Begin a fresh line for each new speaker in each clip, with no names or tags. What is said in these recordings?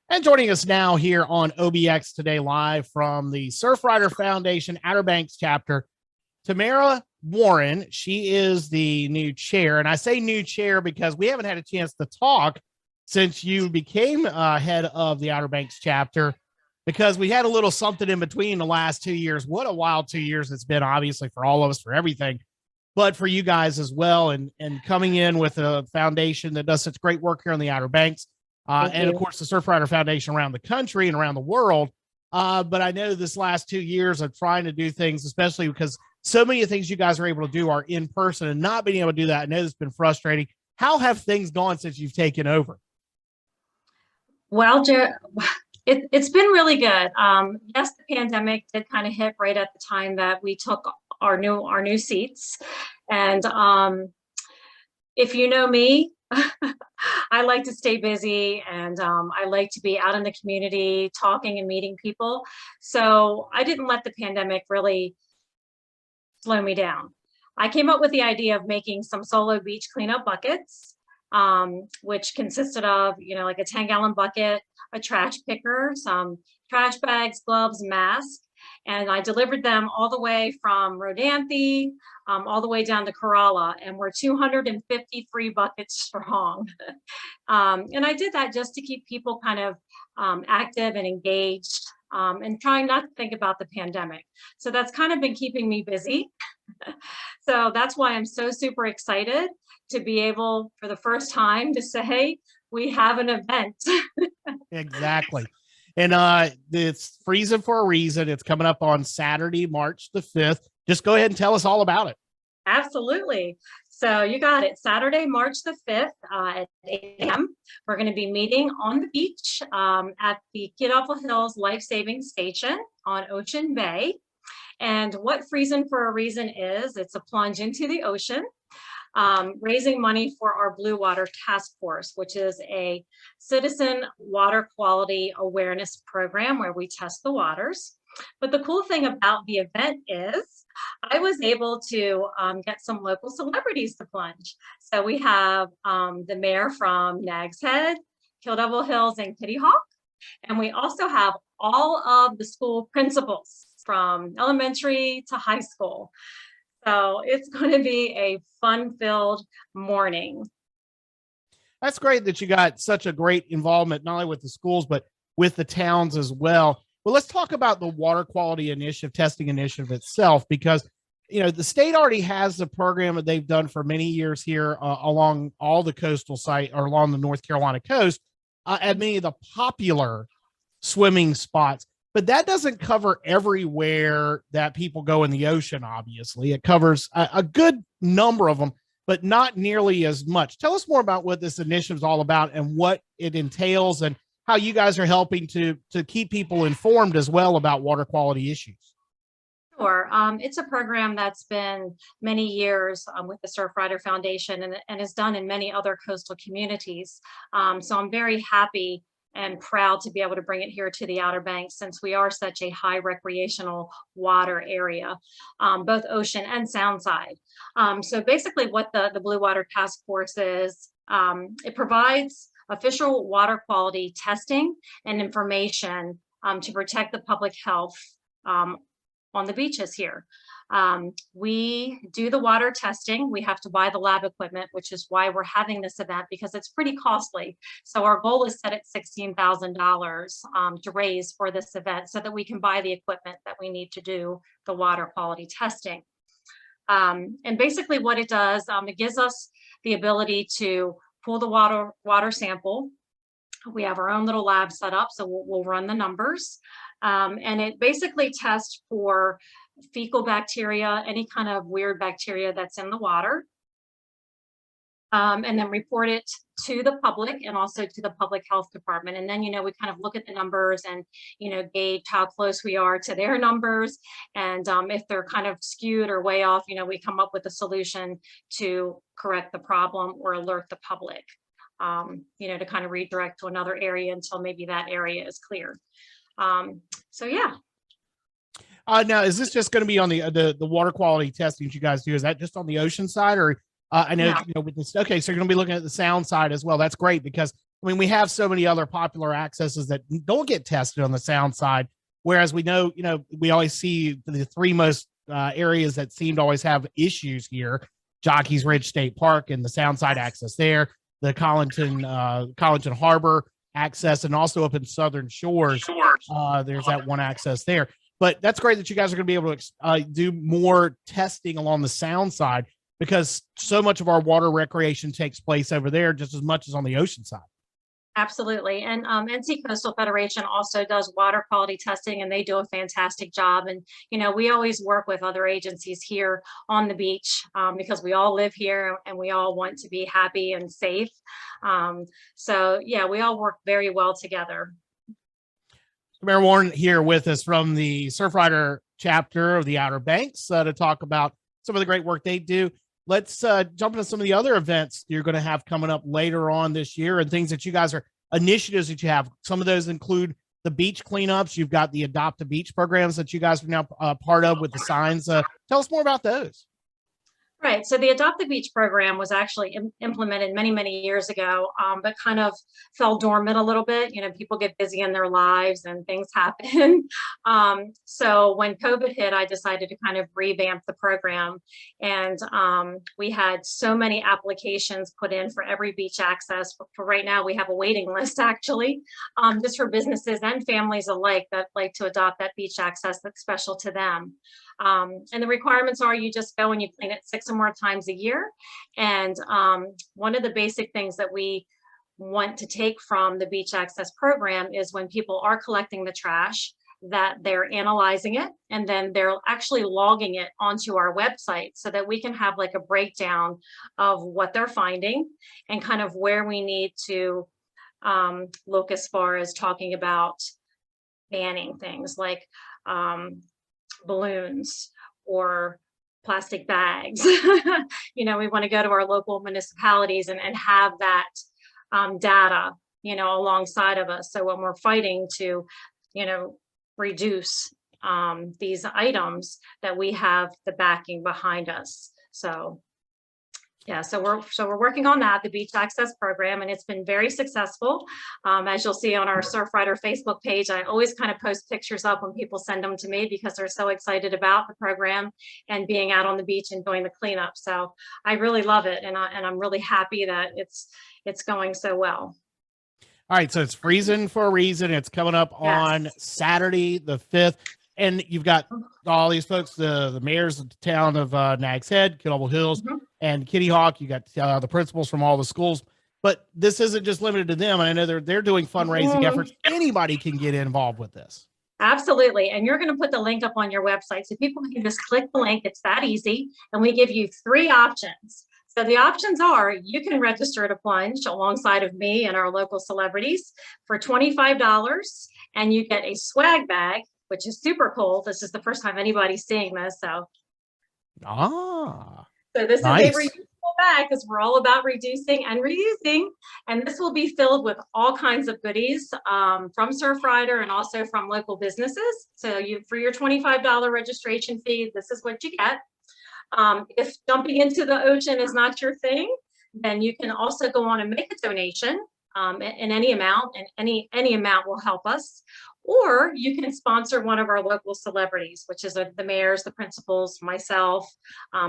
And joining us now here on OBX Today Live from the Surfrider Foundation Outer Banks chapter, Tamara Warren. She is the new chair. And I say new chair because we haven't had a chance to talk since you became head of the Outer Banks chapter, because we had a little something in between the last 2 years. What a wild 2 years it's been, obviously, for all of us, for everything, but for you guys as well. And coming in with a foundation that does such great work here on the Outer Banks. And of course, the Surfrider Foundation around the country and around the world. But I know this last 2 years of trying to do things, especially because so many of the things you guys are able to do are in person, and not being able to do that, I know it's been frustrating. How have things gone since you've taken over?
Well, it's been really good. Yes, the pandemic did kind of hit right at the time that we took our new seats. And if you know me, I like to stay busy, and I like to be out in the community talking and meeting people. So I didn't let the pandemic really slow me down. I came up with the idea of making some solo beach cleanup buckets, which consisted of, like a 10-gallon bucket, a trash picker, some trash bags, gloves, mask. And I delivered them all the way from Rodanthe, all the way down to Kerala, and we're 253 buckets strong. And I did that just to keep people kind of active and engaged, and trying not to think about the pandemic. So that's kind of been keeping me busy. So that's why I'm so super excited to be able, for the first time, to say we have an event.
Exactly. And it's Freezin for a reason. It's coming up on Saturday, March the 5th. Just go ahead and tell us all about it.
Absolutely. So you got it. Saturday, March the 5th at 8 a.m. We're going to be meeting on the beach at the Kidawful Hills Life Saving Station on Ocean Bay. And what Freezin for a Reason is, it's a plunge into the ocean, raising money for our Blue Water Task Force, which is a citizen water quality awareness program where we test the waters. But the cool thing about the event is I was able to get some local celebrities to plunge. So we have the mayor from Nags Head, Kildevil Hills, and Kitty Hawk. And we also have all of the school principals from elementary to high school. So it's going to be a fun-filled morning.
That's great that you got such a great involvement, not only with the schools, but with the towns as well. Well, let's talk about the water quality initiative, testing initiative itself, because, the state already has the program that they've done for many years here along all the coastal site, or along the North Carolina coast, at many of the popular swimming spots. But that doesn't cover everywhere that people go in the ocean, obviously. It covers a good number of them, but not nearly as much. Tell us more about what this initiative is all about and what it entails, and how you guys are helping to keep people informed as well about water quality issues.
Sure. It's a program that's been many years with the Surfrider Foundation, and is done in many other coastal communities. So I'm very happy and proud to be able to bring it here to the Outer Banks, since we are such a high recreational water area, both ocean and sound side. So basically what the Blue Water Task Force is, it provides official water quality testing and information to protect the public health on the beaches here. We do the water testing. We have to buy the lab equipment, which is why we're having this event, because it's pretty costly. So our goal is set at $16,000 to raise for this event, so that we can buy the equipment that we need to do the water quality testing. And basically what it does, it gives us the ability to pull the water sample. We have our own little lab set up, so we'll run the numbers. And it basically tests for fecal bacteria, any kind of weird bacteria that's in the water, and then report it to the public and also to the public health department. And then, we kind of look at the numbers and, gauge how close we are to their numbers. And if they're kind of skewed or way off, we come up with a solution to correct the problem or alert the public, to kind of redirect to another area until maybe that area is clear. So yeah.
Now, is this just going to be on the water quality testing you guys do? Is that just on the ocean side, or I know,
No.
with this? Okay, so you're going to be looking at the sound side as well. That's great, because I mean, we have so many other popular accesses that don't get tested on the sound side. Whereas we know, we always see the three most areas that seem to always have issues here: Jockey's Ridge State Park and the sound side access there, the Collington Harbor access, and also up in Southern Shores. There's that one access there. But that's great that you guys are going to be able to do more testing along the sound side, because so much of our water recreation takes place over there just as much as on the ocean side.
Absolutely. And NC Coastal Federation also does water quality testing, and they do a fantastic job. And, we always work with other agencies here on the beach because we all live here and we all want to be happy and safe. So, yeah, we all work very well together.
Tamara Warren here with us from the Surfrider chapter of the Outer Banks to talk about some of the great work they do. Let's jump into some of the other events you're going to have coming up later on this year, and things that you guys initiatives that you have. Some of those include the beach cleanups. You've got the Adoptive beach programs that you guys are now part of with the signs. Tell us more about those.
Right. So the Adoptive Beach program was actually implemented many, many years ago, but kind of fell dormant a little bit. People get busy in their lives and things happen. So when COVID hit, I decided to kind of revamp the program. And we had so many applications put in for every beach access. For right now, we have a waiting list, actually, just for businesses and families alike that like to adopt that beach access that's special to them. And the requirements are you just go and you clean it 6 or more times a year. And one of the basic things that we want to take from the beach access program is when people are collecting the trash, that they're analyzing it and then they're actually logging it onto our website so that we can have like a breakdown of what they're finding and kind of where we need to look as far as talking about banning things like balloons or plastic bags. We want to go to our local municipalities and have that data, alongside of us. So when we're fighting to, reduce these items, that we have the backing behind us. So yeah, so we're working on that, the beach access program, and it's been very successful. As you'll see on our Surfrider Facebook page, I always kind of post pictures up when people send them to me because they're so excited about the program and being out on the beach and doing the cleanup. So I really love it, and I'm really happy that it's going so well.
All right, so it's Freezin for a reason. It's coming up on Saturday the 5th. And you've got all these folks, the mayors of the town of Nags Head, Kidable Hills, and Kitty Hawk. You got the principals from all the schools. But this isn't just limited to them. I know they're doing fundraising efforts. Anybody can get involved with this.
Absolutely. And you're going to put the link up on your website so people can just click the link. It's that easy. And we give you 3 options. So the options are, you can register to plunge alongside of me and our local celebrities for $25, and you get a swag bag, which is super cool. This is the first time anybody's seeing this. So this
nice.
Is a reusable bag because we're all about reducing and reusing. And this will be filled with all kinds of goodies from Surfrider and also from local businesses. So for your $25 registration fee, this is what you get. If jumping into the ocean is not your thing, then you can also go on and make a donation in any amount, and any amount will help us. Or you can sponsor one of our local celebrities, which is the mayors, the principals, myself,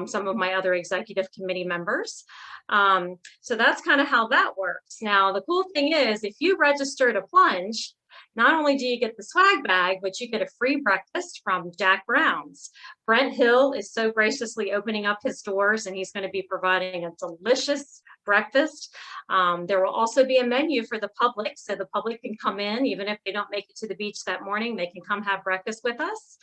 some of my other executive committee members. So that's kind of how that works. Now, the cool thing is, if you register to plunge, not only do you get the swag bag, but you get a free breakfast from Jack Brown's. Brent Hill is so graciously opening up his doors, and he's going to be providing a delicious breakfast. There will also be a menu for the public, so the public can come in, even if they don't make it to the beach that morning, they can come have breakfast with us.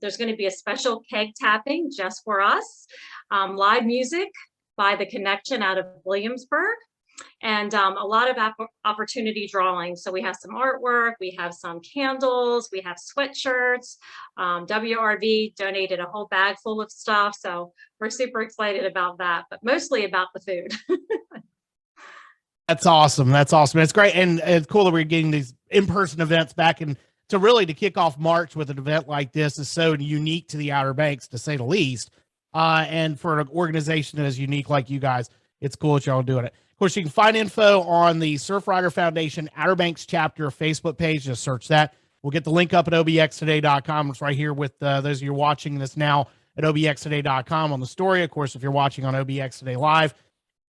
There's going to be a special keg tapping just for us, live music by The Connection out of Williamsburg, and a lot of opportunity drawing. So we have some artwork, we have some candles, we have sweatshirts. WRV donated a whole bag full of stuff. So we're super excited about that, but mostly about the food.
That's awesome. That's awesome. It's great. And it's cool that we're getting these in-person events back. And to kick off March with an event like this is so unique to the Outer Banks, to say the least. And for an organization that is unique like you guys, it's cool that y'all doing it. course, you can find info on the Surfrider Foundation Outer Banks chapter Facebook page. Just search that. We'll get the link up at obxtoday.com. It's right here with those of you watching this now at obxtoday.com on the story. Of course, if you're watching on OBX Today Live,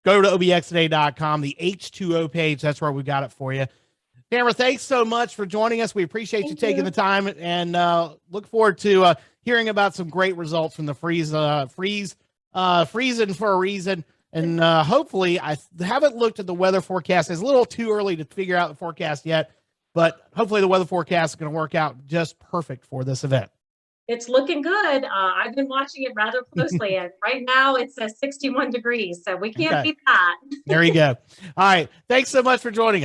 go to obxtoday.com, the H2O page. That's where we got it for you. Tamara, thanks so much for joining us. We appreciate you taking the time, and look forward to hearing about some great results from the Freezin for a reason. And hopefully, I haven't looked at the weather forecast. It's a little too early to figure out the forecast yet, but hopefully the weather forecast is going to work out just perfect for this event.
It's looking good. I've been watching it rather closely, and right now it's 61 degrees, so we can't beat that.
There you go. All right. Thanks so much for joining us.